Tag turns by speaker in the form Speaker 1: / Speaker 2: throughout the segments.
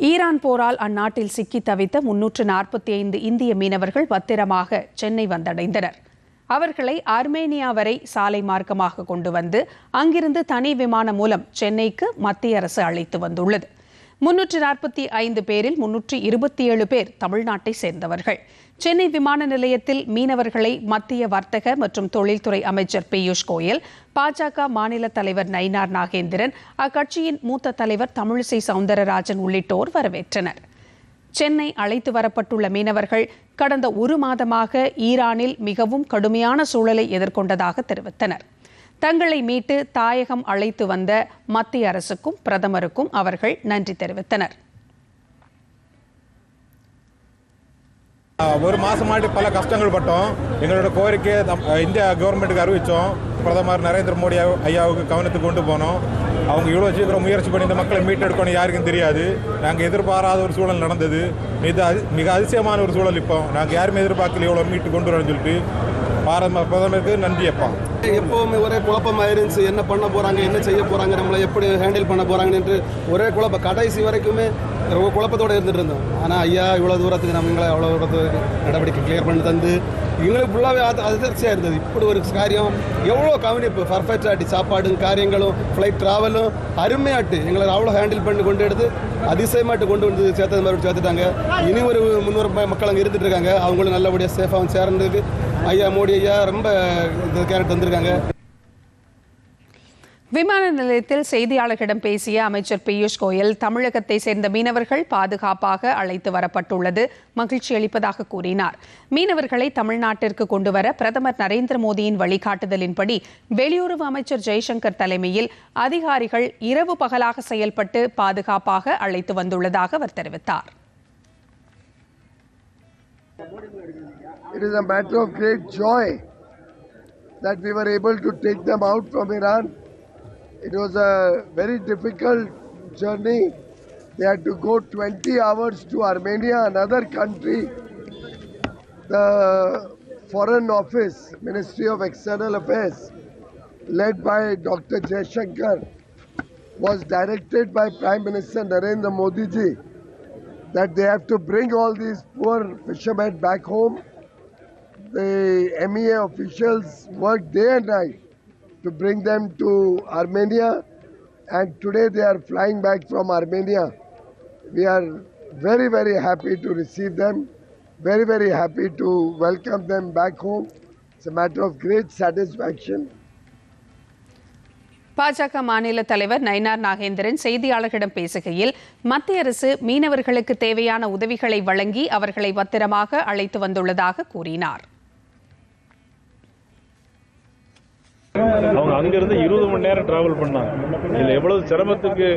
Speaker 1: Iran போரால் அந்நாட்டில் சிக்கி தவித்த 345 இந்திய மீனவர்கள் பத்திரமாக சென்னை வந்தடைந்தனர். அவர்களை ஆர்மேனியா வரை சாலை மார்க்கமாக கொண்டு வந்து அங்கிருந்து தனி விமானம் மூலம் சென்னைக்கு மத்திய அரசு அழைத்து வந்துள்ளது. 345 பேரில் 327 பேர் தமிழ்நாட்டை சேர்ந்தவர்கள். சென்னை விமான நிலையத்தில் மீனவர்களை மத்திய வர்த்தக மற்றும் தொழில்துறை அமைச்சர் பியூஷ் கோயல், பாஜக மாநில தலைவர் நயினார் நாகேந்திரன், அக்கட்சியின் மூத்த தலைவர் தமிழிசை சவுந்தரராஜன் உள்ளிட்டோர் வரவேற்றனர். சென்னை அழைத்து வரப்பட்டுள்ள மீனவர்கள் கடந்த ஒரு மாதமாக ஈரானில் மிகவும் கடுமையான சூழலை எதிர்கொண்டதாக தெரிவித்தனர். தங்களை மீட்டு தாயகம் அழைத்து வந்த மத்திய அரசுக்கும் பிரதமருக்கும் அவர்கள் நன்றி தெரிவித்தனர்.
Speaker 2: ஒரு மாசமாட்டி பல கஷ்டங்கள் பட்டோம். எங்களோட கோரிக்கையை இந்தியா கவர்மெண்ட்டுக்கு அறிவித்தோம். பிரதமர் நரேந்திர மோடி ஐயாவுக்கு கவனத்துக்கு கொண்டு போனோம். அவங்க இவ்வளோ சீக்கிரம் முயற்சி பண்ணி இந்த மக்களை மீட்டெடுக்கணும் யாருக்கும் தெரியாது. நாங்கள் எதிர்பாராத ஒரு சூழல் நடந்தது. மிக அதிசயமான ஒரு சூழல். இப்போ நாங்கள் யாருமே எதிர்பார்க்கல இவ்வளோ மீட்டு கொண்டு வரணும்னு சொல்லிட்டு பிரதமருக்கு நன்றி.
Speaker 3: எப்போவுமே ஒரே குழப்பமாக இருந்துச்சு. என்ன பண்ண போகிறாங்க, என்ன செய்ய போகிறாங்க, நம்மளை எப்படி ஹேண்டில் பண்ண போகிறாங்கன்னு ஒரே குழப்பம். கடைசி வரைக்குமே குழப்பத்தோடு இருந்துட்டு இருந்தோம். ஆனால் ஐயா இவ்வளோ தூரத்துக்கு நம்மளை அவ்வளோ தூரத்துக்கு நடவடிக்கை கிளியர் பண்ணி தந்து எங்களுக்கு ஃபுல்லாகவே அதிர்ச்சியாக இருந்தது. இப்படி ஒரு காரியம் எவ்வளோ கவனிப்பு பர்ஃபெக்டாட்டி சாப்பாடு காரியங்களும் ஃப்ளைட் ட்ராவலும் அருமையாட்டு எங்களை அவ்வளோ ஹேண்டில் பண்ணி கொண்டு எடுத்து அதிசயமாட்டு கொண்டு வந்து சேர்த்தது மாதிரி சேர்த்துட்டாங்க. இனி ஒரு 300 மக்கள் அங்கே இருந்துட்டு இருக்காங்க. அவங்களும் நல்லபடியாக சேஃபாகவும் சேர்ந்ததுக்கு ஐயா மோடி ஐயா ரொம்ப கேரக்டர் வந்திருக்காங்க.
Speaker 1: விமான நிலையத்தில் செய்தியாளர்களிடம் பேசிய அமைச்சர் பியூஷ் கோயல், தமிழகத்தை சேர்ந்த மீனவர்கள் பாதுகாப்பாக அழைத்து வரப்பட்டுள்ளது மகிழ்ச்சி அளிப்பதாக கூறினார். மீனவர்களை தமிழ்நாட்டிற்கு கொண்டுவர பிரதமர் நரேந்திர மோடியின் வழிகாட்டுதலின்படி வெளியுறவு அமைச்சர் ஜெய்சங்கர் தலைமையில் அதிகாரிகள் இரவு பகலாக செயல்பட்டு பாதுகாப்பாக அழைத்து வந்துள்ளதாக அவர் தெரிவித்தார்.
Speaker 4: It is a matter of great joy that we were able to take them out from Iran. It was a very difficult journey. They had to go 20 hours to Armenia, another country. The Foreign Office, Ministry of External Affairs, led by Dr. Jaishankar, was directed by Prime Minister Narendra Modi ji that they have to bring all these poor fishermen back home. The MEA officials worked day and night to bring them to Armenia, and today they are flying back from Armenia. We are very, very happy to receive them, very, very happy to welcome them back home. It's a matter of great satisfaction.
Speaker 1: பாஜக மாநில தலைவர் நயினார் நாகேந்திரன் செய்தியாளர்களிடம் பேசுகையில், மத்திய அரசு மீனவர்களுக்கு தேவையான உதவிகளை வழங்கி அவர்களை பத்திரமாக அழைத்து வந்துள்ளதாக கூறினார்.
Speaker 5: அவங்க அங்கிருந்து 20 மணி நேரம் டிராவல் பண்ணாங்க. இதில் எவ்வளவு சிரமத்துக்கு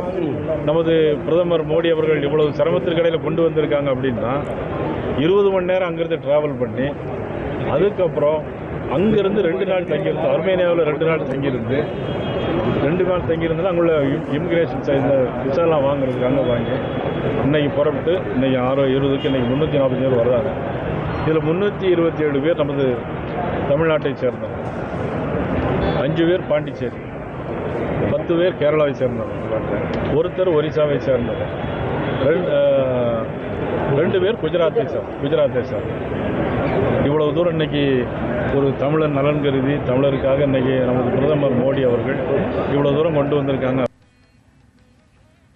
Speaker 5: நமது பிரதமர் மோடி அவர்கள் எவ்வளவு சிரமத்திற்கு இடையில கொண்டு வந்திருக்காங்க அப்படின்னா, 20 மணி நேரம் அங்கிருந்து டிராவல் பண்ணி அதுக்கப்புறம் அங்கிருந்து 2 நாள் தங்கியிருந்து, ஆர்மேனியாவில் 2 நாள் தங்கியிருந்து 2 நாள் தங்கியிருந்தாலும் அங்குள்ள இமிகிரேஷன் இந்த விசாலாம் வாங்குறதுக்காக வாங்கி இன்னைக்கு புறப்பட்டு இன்னைக்கு 6:20க்கு இன்னைக்கு 340 பேர் வர்றாங்க. இதில் 327 பேர் நமது தமிழ்நாட்டை சேர்ந்தவங்க, 5 பேர் பாண்டிச்சேரி, 10 பேர் கேரளாவை சேர்ந்தவர், ஒருத்தர் ஒரிசாவை சேர்ந்தவர், 2 பேர் குஜராத்தை சார். இவ்வளவு தூரம் இன்னைக்கு ஒரு தமிழர் நலன் கருதி தமிழருக்காக இன்னைக்கு நமது பிரதமர் மோடி அவர்கள் இவ்வளவு தூரம் கொண்டு வந்திருக்காங்க.